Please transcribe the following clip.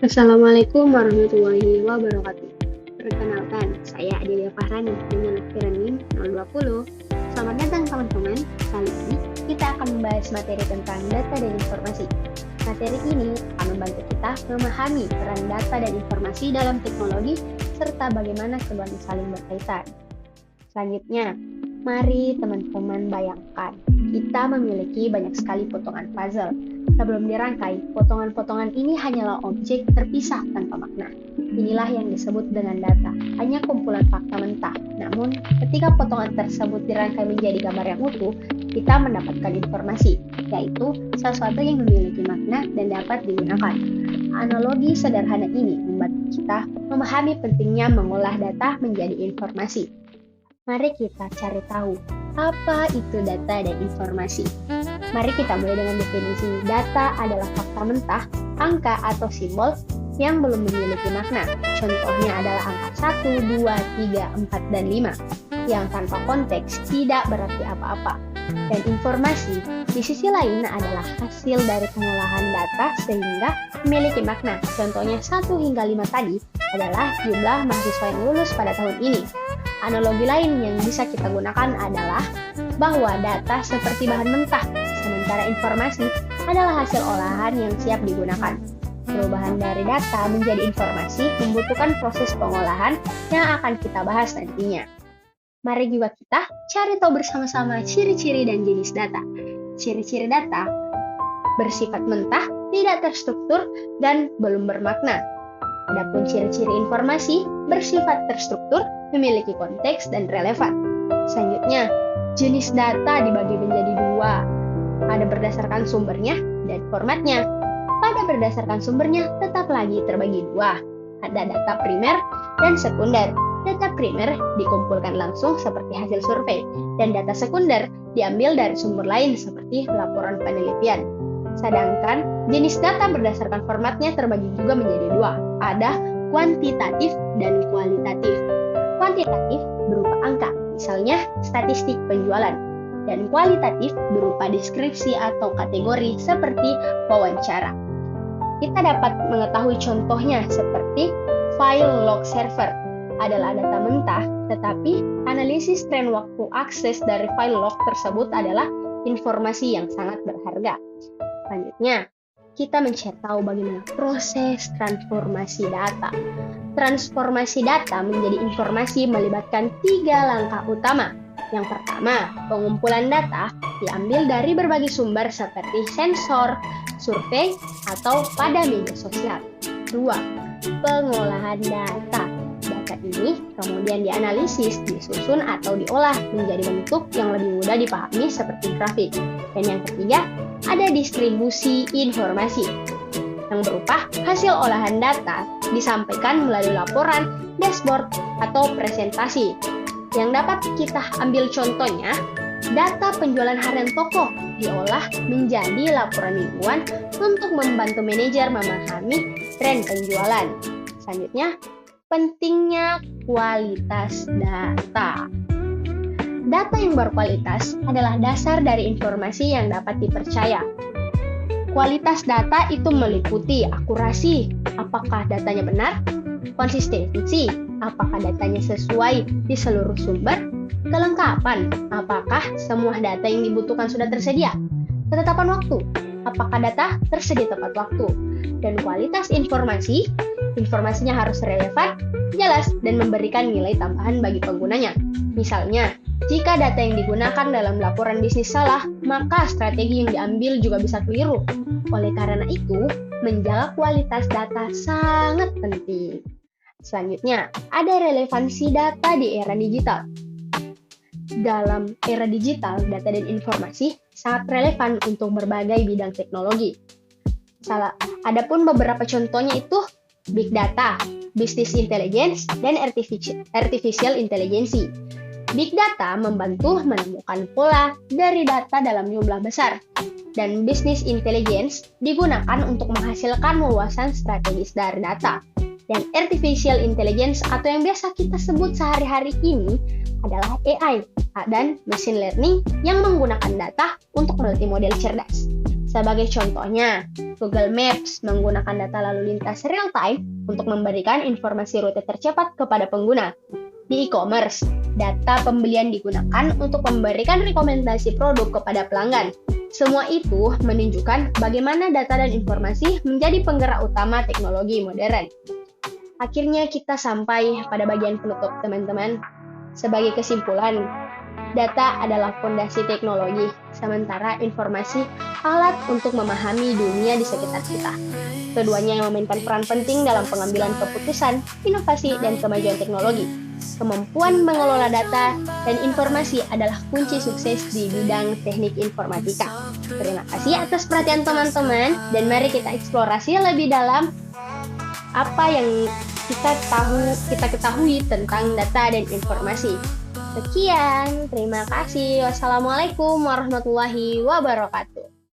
Assalamualaikum warahmatullahi wabarakatuh. Perkenalkan, saya Adelia Fahrani dengan akhiran NIM 020. Selamat datang teman-teman. Kali ini kita akan membahas materi tentang data dan informasi. Materi ini akan membantu kita memahami peran data dan informasi dalam teknologi serta bagaimana keduanya saling berkaitan. Selanjutnya, mari teman-teman bayangkan, kita memiliki banyak sekali potongan puzzle. Sebelum dirangkai, potongan-potongan ini hanyalah objek terpisah tanpa makna. Inilah yang disebut dengan data, hanya kumpulan fakta mentah. Namun, ketika potongan tersebut dirangkai menjadi gambar yang utuh, kita mendapatkan informasi, yaitu sesuatu yang memiliki makna dan dapat digunakan. Analogi sederhana ini membantu kita memahami pentingnya mengolah data menjadi informasi. Mari kita cari tahu, apa itu data dan informasi. Mari kita mulai dengan definisi. Data adalah fakta mentah, angka atau simbol yang belum memiliki makna. Contohnya adalah angka 1, 2, 3, 4, dan 5 yang tanpa konteks tidak berarti apa-apa. Dan informasi di sisi lain adalah hasil dari pengolahan data sehingga memiliki makna. Contohnya 1 hingga 5 tadi adalah jumlah mahasiswa yang lulus pada tahun ini. Analogi lain yang bisa kita gunakan adalah bahwa data seperti bahan mentah, sementara informasi adalah hasil olahan yang siap digunakan. Perubahan dari data menjadi informasi membutuhkan proses pengolahan yang akan kita bahas nantinya. Mari juga kita cari tahu bersama-sama ciri-ciri dan jenis data. Ciri-ciri data bersifat mentah, tidak terstruktur, dan belum bermakna. Adapun ciri-ciri informasi bersifat terstruktur, memiliki konteks dan relevan. Selanjutnya, jenis data dibagi menjadi dua. Ada berdasarkan sumbernya dan formatnya. Pada berdasarkan sumbernya tetap lagi terbagi dua. Ada data primer dan sekunder. Data primer dikumpulkan langsung seperti hasil survei, dan data sekunder diambil dari sumber lain seperti laporan penelitian. Sedangkan jenis data berdasarkan formatnya terbagi juga menjadi dua. Ada kuantitatif dan kualitatif. Kuantitatif berupa angka, misalnya statistik penjualan, dan kualitatif berupa deskripsi atau kategori seperti wawancara. Kita dapat mengetahui contohnya seperti file log server adalah data mentah, tetapi analisis tren waktu akses dari file log tersebut adalah informasi yang sangat berharga. Selanjutnya, kita mencari tahu bagaimana proses transformasi data. Transformasi data menjadi informasi melibatkan 3 langkah utama. Yang pertama, pengumpulan data diambil dari berbagai sumber seperti sensor, survei, atau pada media sosial. 2. Pengolahan data. Data ini kemudian dianalisis, disusun, atau diolah menjadi bentuk yang lebih mudah dipahami seperti grafik. Dan yang ketiga, ada distribusi informasi yang berupa hasil olahan data disampaikan melalui laporan, dashboard, atau presentasi. Yang dapat kita ambil contohnya, data penjualan harian toko diolah menjadi laporan mingguan untuk membantu manajer memahami tren penjualan. Selanjutnya, pentingnya kualitas data. Data yang berkualitas adalah dasar dari informasi yang dapat dipercaya. Kualitas data itu meliputi akurasi, apakah datanya benar, konsistensi, apakah datanya sesuai di seluruh sumber, kelengkapan, apakah semua data yang dibutuhkan sudah tersedia, ketetapan waktu, apakah data tersedia tepat waktu, dan kualitas informasi, informasinya harus relevan, jelas, dan memberikan nilai tambahan bagi penggunanya. Misalnya, jika data yang digunakan dalam laporan bisnis salah, maka strategi yang diambil juga bisa keliru. Oleh karena itu, menjaga kualitas data sangat penting. Selanjutnya, ada relevansi data di era digital. Dalam era digital, data dan informasi sangat relevan untuk berbagai bidang teknologi. Adapun beberapa contohnya itu big data, business intelligence, dan artificial intelligence. Big data membantu menemukan pola dari data dalam jumlah besar, dan business intelligence digunakan untuk menghasilkan wawasan strategis dari data. Dan artificial intelligence atau yang biasa kita sebut sehari-hari ini adalah AI dan machine learning yang menggunakan data untuk meneliti model cerdas. Sebagai contohnya, Google Maps menggunakan data lalu lintas real-time untuk memberikan informasi rute tercepat kepada pengguna. Di e-commerce, data pembelian digunakan untuk memberikan rekomendasi produk kepada pelanggan. Semua itu menunjukkan bagaimana data dan informasi menjadi penggerak utama teknologi modern. Akhirnya kita sampai pada bagian penutup, teman-teman. Sebagai kesimpulan, data adalah fondasi teknologi, sementara informasi alat untuk memahami dunia di sekitar kita. Keduanya yang memainkan peran penting dalam pengambilan keputusan, inovasi, dan kemajuan teknologi. Kemampuan mengelola data dan informasi adalah kunci sukses di bidang teknik informatika. Terima kasih atas perhatian teman-teman, dan mari kita eksplorasi lebih dalam apa yang kita ketahui tentang data dan informasi. Sekian, terima kasih. Wassalamualaikum warahmatullahi wabarakatuh.